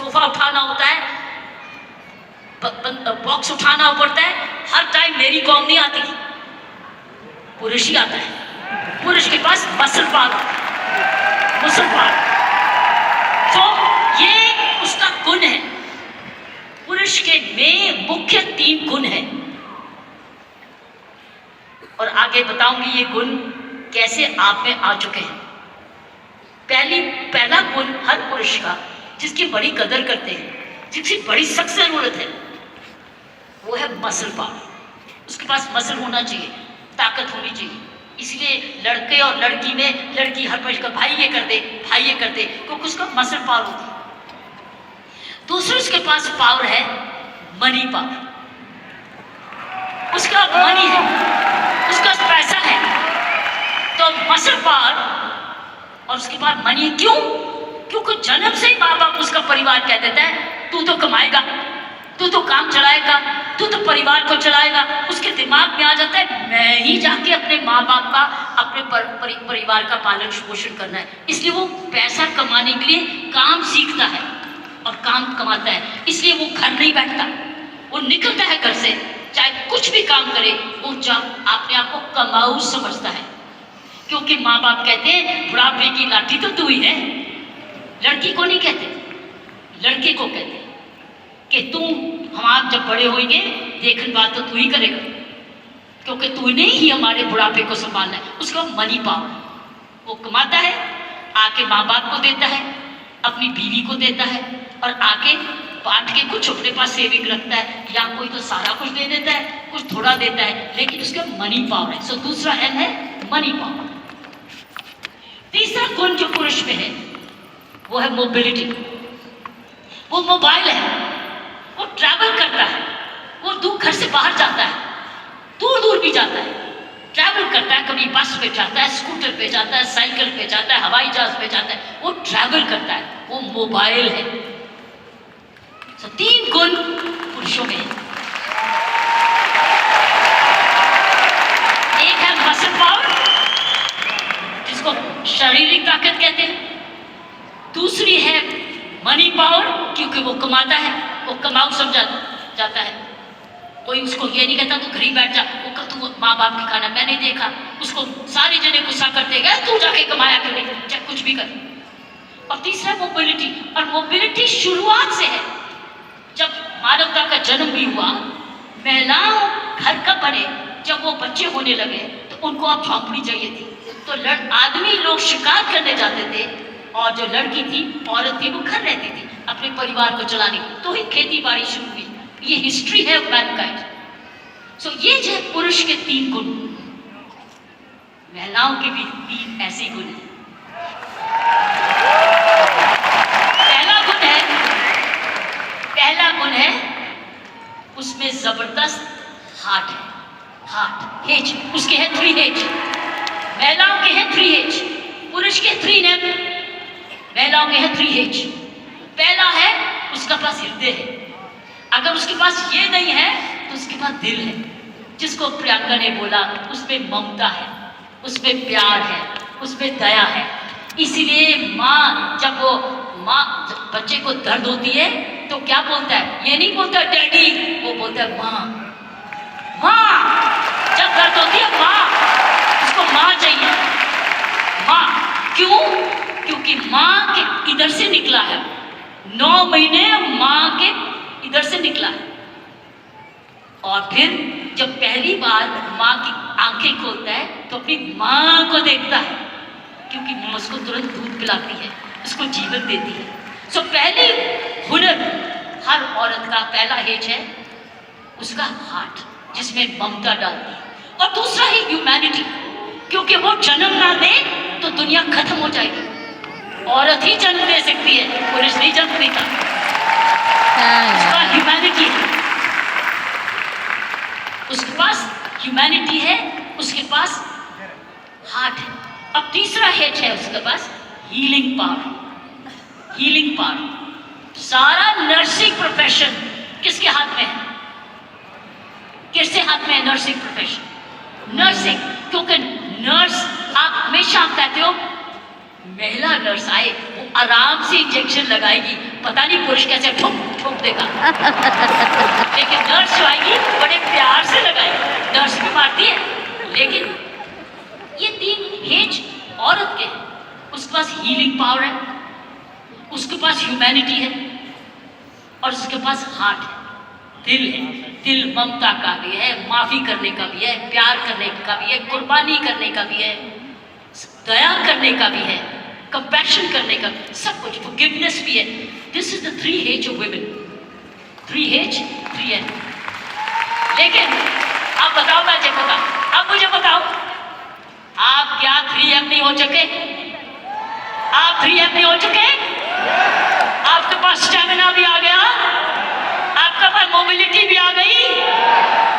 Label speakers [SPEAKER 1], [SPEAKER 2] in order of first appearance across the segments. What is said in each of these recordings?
[SPEAKER 1] Sofa उठाना होता है, बॉक्स उठाना पड़ता है, हर टाइम मेरी कॉम नहीं आती, पुरुष ही आता है। पुरुष के पास मसल पावर, मसल पावर, तो ये उसका गुण है। पुरुष के में मुख्य 3 गुण हैं और आगे बताऊंगी ये गुण कैसे आप में आ चुके हैं। पहला गुण हर पुरुष का, जिसकी बड़ी कदर करते हैं, जिसकी बड़ी सख्त जरूरत है, वो है मसल पावर। उसके पास मसल होना चाहिए, ताकत होनी चाहिए। इसलिए लड़के और लड़की में, लड़की हर पुरुष का भाई ये कर दे, भाई ये कर दे, क्योंकि उसका मसल पावर होती है। दूसरा उसके पास पावर है मनी पावर, उसका मनी है, उसका पैसा है। तो मसल पावर और उसके बाद मनी, क्यों? क्योंकि जन्म से ही माँ बाप, उसका परिवार कह देता है तू तो कमाएगा, तू तो काम चलाएगा, तू तो परिवार को चलाएगा। उसके दिमाग में आ जाता है मैं ही जाके अपने माँ बाप का, अपने परिवार का पालन पोषण करना है। इसलिए वो पैसा कमाने के लिए काम सीखता है और काम कमाता है। इसलिए वो घर नहीं बैठता, वो निकलता है घर से, चाहे कुछ भी काम करे, वो अपने आप को कमाऊ समझता है। क्योंकि माँ बाप कहते हैं बुढ़ापे की लाठी तो तू ही है। लड़की को नहीं कहते, लड़के को कहते कि तू, हम आप जब बड़े होंगे देखने बात तो तू ही करेगा, क्योंकि तूने ही हमारे बुढ़ापे को संभालना है। उसका मनी पावर, वो कमाता है, आके माँ बाप को देता है, अपनी बीवी को देता है, और आके बांट के कुछ अपने पास सेविंग रखता है, या कोई तो सारा कुछ दे देता है, कुछ थोड़ा देता है, लेकिन उसका मनी पावर है। सो दूसरा एम है मनी पावर। तीसरा गुण जो पुरुष में है वो है मोबिलिटी। वो मोबाइल है, वो ट्रैवल करता है, वो दूर घर से बाहर जाता है, दूर दूर भी जाता है, ट्रैवल करता है। कभी बस पे जाता है, स्कूटर पे जाता है, साइकिल पे जाता है, हवाई जहाज पे जाता है, वो ट्रैवल करता है, वो मोबाइल है। तो 3 गुण पुरुषों में है। एक है मसल पावर, जिसको शारीरिक ताकत कहते हैं। दूसरी है मनी पावर, क्योंकि वो कमाता है, वो कमाऊ समझा जाता है। कोई उसको ये नहीं कहता तू घर ही बैठ जा, वो तू माँ बाप की खाना मैं नहीं देखा, उसको सारे जने गुस्सा करते गए तू जाके कमाया कर, चाहे कुछ भी कर। और तीसरा मोबिलिटी, और मोबिलिटी शुरुआत से है। जब मानवता का जन्म भी हुआ, महिलाओं घर का बने, जब वो बच्चे होने लगे तो उनको अब झोंपड़ी चाहिए थी। तो आदमी लोग शिकार करने जाते थे, और जो लड़की थी, औरत थी, वो घर रहती थी अपने परिवार को चलाने। तो ही खेती बाड़ी शुरू हुई। ये हिस्ट्री है मैनकाइंड। सो ये जो है पुरुष के 3 गुण, महिलाओं के भी 3 ऐसे गुण हैं। पहला गुण है उसमें जबरदस्त हार्ट है, हार्ट हेज, उसके है 3 हेज। महिलाओं के हैं 3 हेज, पुरुष के 3 नेम, महिलाओं के हैं 3 हेज। पहला है उसका पास हृदय है। अगर उसके पास ये नहीं है तो उसके पास दिल है, जिसको प्रियंका ने बोला, उसमें ममता है, उसमें प्यार है, उसमें दया है। इसलिए माँ, जब वो माँ बच्चे को दर्द होती है तो क्या बोलता है? ये नहीं बोलता डैडी, वो बोलता है माँ। माँ जब दर्द होती है, माँ, उसको माँ चाहिए, माँ। क्यों? क्योंकि माँ के इधर से निकला है, 9 महीने माँ के इधर से निकला है। और फिर जब पहली बार माँ की आंखें खोलता है तो अपनी माँ को देखता है, क्योंकि माँ उसको तुरंत दूध पिलाती है, उसको जीवन देती है। सो पहली हुनर हर औरत का पहला हेज है उसका हार्ट, जिसमें ममता डालती है। और दूसरा है ह्यूमैनिटी, क्योंकि वो जन्म ना दे तो दुनिया खत्म हो जाएगी। औरत ही जन्म दे सकती है, पुरुष नहीं जन्म देता। उसका ह्यूमैनिटी है, उसके पास ह्यूमैनिटी है, उसके पास हार्ट है। अब तीसरा हेज है उसके पास हीलिंग पावर। हीलिंग पावर, सारा नर्सिंग प्रोफेशन किसके हाथ में है? किसके हाथ में है नर्सिंग प्रोफेशन? नर्सिंग, क्योंकि नर्स, आप हमेशा कहते हो महिला नर्स आए, वो आराम से इंजेक्शन लगाएगी, पता नहीं पुरुष कैसे ठोक ठोक देगा। लेकिन नर्स जो आएगी बड़े प्यार से लगाएगी, नर्स भी मारती है। लेकिन ये 3 हेज औरत के, उसके पास हीलिंग पावर है, उसके पास ह्यूमैनिटी है, और उसके पास हार्ट है, दिल है। दिल ममता का भी है, माफी करने का भी है, प्यार करने का भी है, कुर्बानी करने का भी है, दया करने का भी है, कंपैशन करने का, सब कुछ, फॉरगिवनेस भी है। This is the 3 H of women. 3 H 3 N। लेकिन अब बताओ, मैं देखूंगा, अब मुझे बताओ, आप क्या 3M नहीं हो चुके? आप 3M नहीं हो चुके? आपके पास स्टैमिना भी आ गया, आपके पास मोबिलिटी भी आ गई,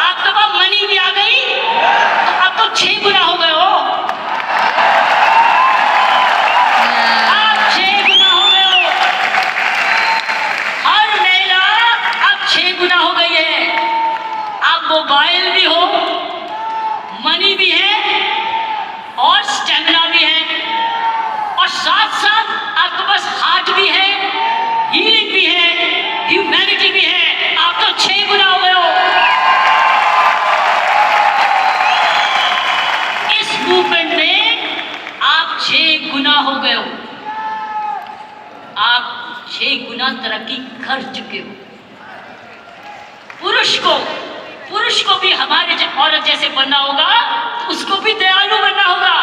[SPEAKER 1] आपके पास मनी भी आ गई, तो अब तो 6 गुना हो गए हो। आप 6 गुना हो गए हो। हर महिला अब 6 गुना हो गई है। आप मोबाइल भी हो, मनी भी है, और स्टैमिना भी है, और साथ साथ आपके पास हार्ट भी है, हीलिंग भी है, ह्यूमैनिटी भी है। आप तो 6 गुना हो गए हो। इस मूवमेंट में आप 6 गुना हो गए हो। आप 6 गुना तरक्की कर चुके हो। पुरुष को भी हमारे औरत जैसे बनना होगा, तो उसको भी दयालु बनना होगा,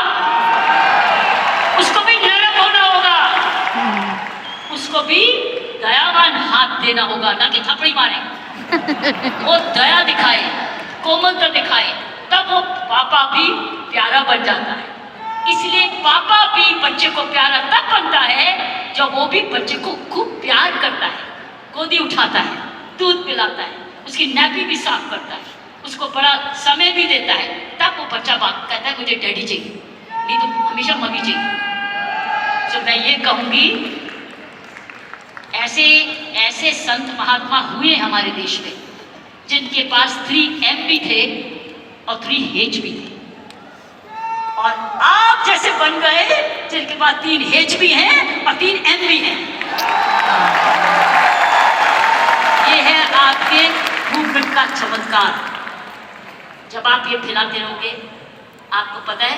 [SPEAKER 1] उसको भी नरम होना होगा, उसको भी दयावान हाथ देना होगा, ना कि थपड़ी मारे। वो दया दिखाए, कोमलता दिखाए, तब वो पापा भी प्यारा बन जाता है। इसलिए पापा भी बच्चे को प्यारा तब बनता है जब वो भी बच्चे को खूब प्यार करता है, गोदी उठाता है, दूध पिलाता है, उसकी नैपी भी साफ करता है, उसको बड़ा समय भी देता है। तब वो बच्चा बात कहता है मुझे डैडी चाहिए, नहीं तो हमेशा मम्मी चाहिए। तो मैं ये कहूंगी, ऐसे संत महात्मा हुए हमारे देश में जिनके पास 3M भी थे और 3H भी थे, और आप जैसे बन गए जिनके पास 3H भी हैं और 3M भी हैं। ये है आपके मूवमेंट का चमत्कार। जब आप ये फैलाते रहोगे, आपको पता है,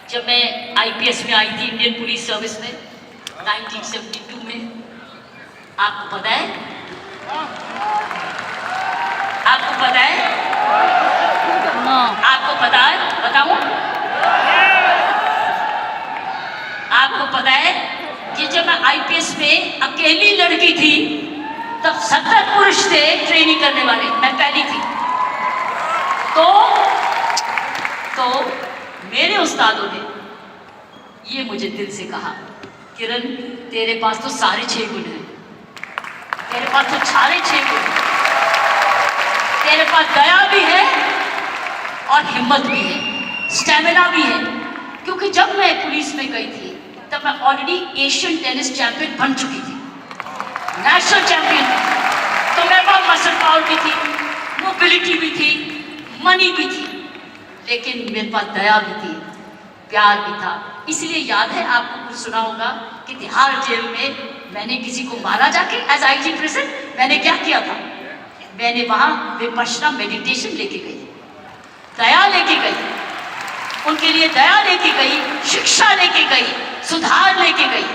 [SPEAKER 1] जब मैं IPS में आई थी, इंडियन पुलिस सर्विस में 1972 में, आपको पता है, आपको पता है, आपको पता है, बताऊं, आपको पता है कि जब मैं IPS में अकेली लड़की थी, तब 70 पुरुष थे ट्रेनिंग करने वाले, मैं पहली थी। तो मेरे उस्तादों ने ये मुझे दिल से कहा, किरण तेरे पास तो सारे 6 गुण हैं, तेरे पास तो सारे 6 गुण हैं, तेरे पास दया भी है और हिम्मत भी है, स्टैमिना भी है। क्योंकि जब मैं पुलिस में गई थी तब मैं ऑलरेडी एशियन टेनिस चैंपियन बन चुकी थी, नेशनल चैंपियन थी। तो मेरे पास मसल पावर भी थी, मोबिलिटी भी थी, मनी भी थी, लेकिन मेरे पास दया भी थी, प्यार भी था। इसलिए याद है आपको, कुछ सुना होगा कि तिहाड़ जेल में मैंने किसी को मारा जाके, एज IG प्रेसिडेंट, मैंने क्या किया था, मैंने वहां विपश्यना मेडिटेशन लेके गई, दया लेके गई, उनके लिए दया लेके गई, शिक्षा लेके गई, सुधार लेके गई।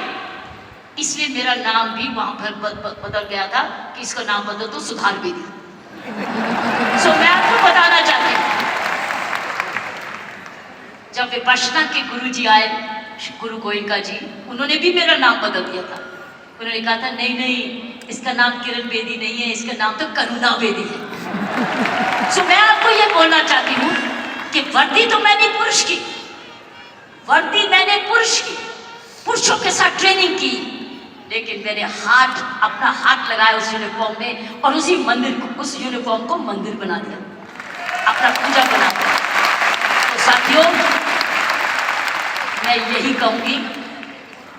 [SPEAKER 1] इसलिए मेरा नाम भी वहां पर बदल गया था कि इसका नाम बदल दो, सुधार बेदी। सो मैं आपको बताना चाहती हूँ, जब विपश्यना के गुरु जी आए, गुरु गोयनका जी, उन्होंने भी मेरा नाम बदल दिया था। उन्होंने कहा था नहीं, इसका नाम किरण बेदी नहीं है, इसका नाम तो करुणा बेदी है। सो मैं आपको ये बोलना चाहती हूँ कि वर्दी तो मैंने पुरुष की, वर्दी मैंने पुरुष की, पुरुषों के साथ ट्रेनिंग की, लेकिन मैंने अपना हाथ लगाया उस यूनिफॉर्म में, और उसी मंदिर को, उस यूनिफॉर्म को मंदिर बना दिया, अपना पूजा बना दिया। तो साथियों, मैं यही कहूंगी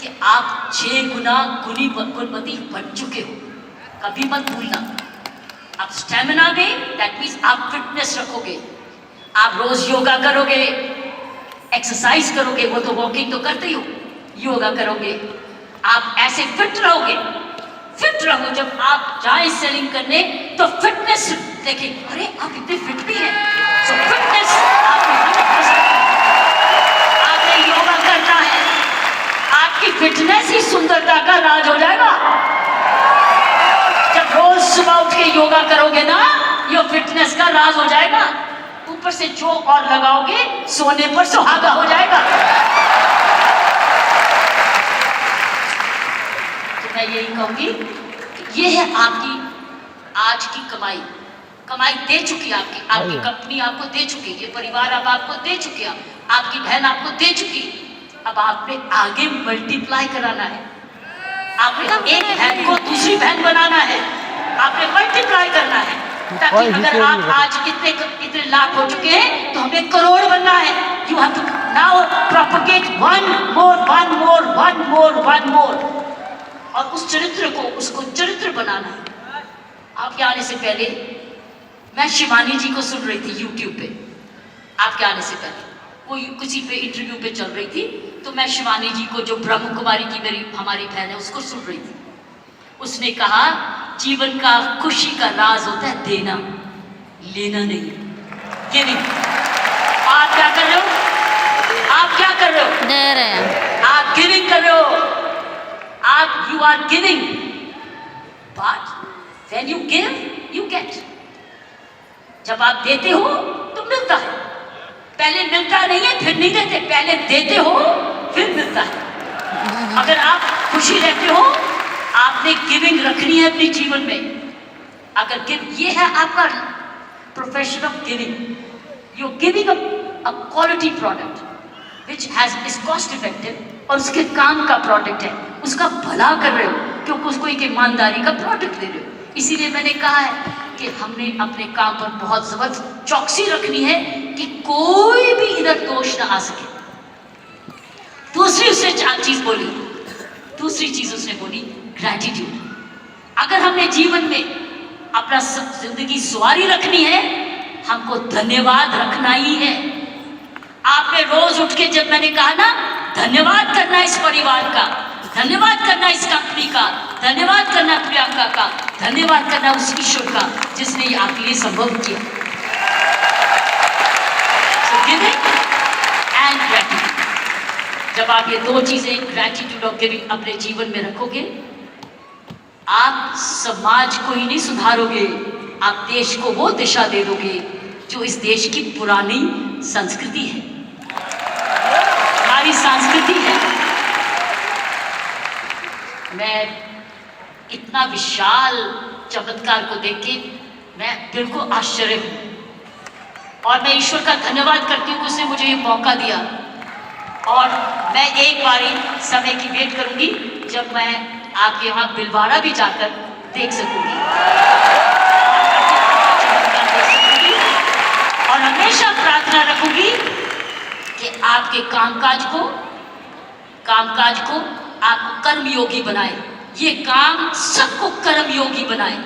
[SPEAKER 1] कि आप 6 गुना गुणवती बन चुके हो, कभी मत भूलना। आप स्टैमिना में, दैट मीन्स आप फिटनेस रखोगे, आप रोज योगा करोगे, एक्सरसाइज करोगे, वो तो वॉकिंग तो करते ही हो, योगा करोगे, आप ऐसे फिट रहोगे। फिट रहो, जब आप जाए सेलिंग करने तो फिटनेस देखिए, अरे आप इतने फिट भी हैं, तो फिटनेस आपने 100% आपने योगा करना है, आपकी फिटनेस ही सुंदरता का राज हो जाएगा। जब रोज सुबह उठ के योगा करोगे ना, ये फिटनेस का राज हो जाएगा। ऊपर से जो और लगाओगे, सोने पर सुहागा हो जाएगा। तो मैं यही कहूंगी कि ये है आपकी आज की कमाई। कमाई दे चुकी आपकी कंपनी आपको दे चुकी, ये परिवार अब आपको दे चुके, आपकी बहन आपको दे चुकी। अब आपने आगे मल्टीप्लाई कराना है, आपने एक बहन को दूसरी बहन बनाना है, आपने मल्टीप्लाई करना है, ताकि अगर आप आज इतने लाख हो चुके हैं तो हमें करोड़ बनना है। You have to now propagate one more, और उस चरित्र को, उसको चरित्र बनाना है। आपके आने से पहले मैं शिवानी जी को सुन रही थी YouTube पे, आपके आने से पहले वो किसी पे इंटरव्यू पे चल रही थी, तो मैं शिवानी जी को, जो ब्रह्म कुमारी की हमारी बहन है, उसको सुन रही थी। उसने कहा जीवन का खुशी का राज होता है देना, लेना नहीं, गिविंग। आप क्या कर रहे हो? आप क्या कर रहे हो?
[SPEAKER 2] दे रहे हैं।
[SPEAKER 1] आप गिविंग कर रहे हो, आप you are giving, but when you give you get. जब आप देते हो तो मिलता है, पहले मिलता नहीं है फिर नहीं देते, पहले देते हो फिर मिलता है। अगर आप खुशी रहते हो, आपने गिविंग रखनी है अपने जीवन में। अगर ये है आपका profession of giving, you giving a quality product which has is cost effective, और उसके काम का प्रोडक्ट है, उसका भला कर रहे हो, क्योंकि उसको एक ईमानदारी का प्रोडक्ट दे रहे हो। इसीलिए मैंने कहा है कि हमने अपने काम पर बहुत जबरदस्त चौकसी रखनी है कि कोई भी इधर दोष ना आ सके। दूसरी उसने 4 चीज बोली, दूसरी चीज उसने बोली ग्रैटिट्यूड। अगर हमने जीवन में अपना जिंदगी सवारी रखनी है, हमको धन्यवाद रखना ही है। आपने रोज उठ के, जब मैंने कहा ना, धन्यवाद करना इस परिवार का, धन्यवाद करना इस कंपनी का, धन्यवाद करना प्रियंका का, धन्यवाद करना उस ईश्वर का जिसने ये आपके लिए संभव किया। So giving and gratitude, जब आप ये 2 चीजें, ग्रैटिट्यूड और गिविंग, अपने जीवन में रखोगे, आप समाज को ही नहीं सुधारोगे, आप देश को वो दिशा दे दोगे जो इस देश की पुरानी संस्कृति है, हमारी संस्कृति है। मैं इतना विशाल चमत्कार को देख के मैं बिल्कुल आश्चर्य हूँ, और मैं ईश्वर का धन्यवाद करती हूँ कि उसने मुझे ये मौका दिया। और मैं एक बारी समय की वेट करूंगी जब मैं आपके वहाँ बिलवाड़ा भी जाकर देख सकूंगी, और हमेशा प्रार्थना रखूंगी कि आपके कामकाज को आपको कर्मयोगी बनाए, ये काम सबको कर्मयोगी बनाए।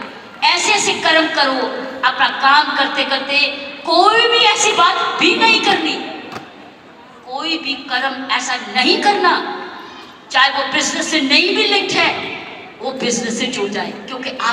[SPEAKER 1] ऐसे ऐसे कर्म करो, अपना काम करते करते कोई भी ऐसी बात भी नहीं करनी, कोई भी कर्म ऐसा नहीं करना, चाहे वो बिजनेस से नहीं भी लिंक्ड है, वो बिजनेस से जुड़ जाए, क्योंकि आप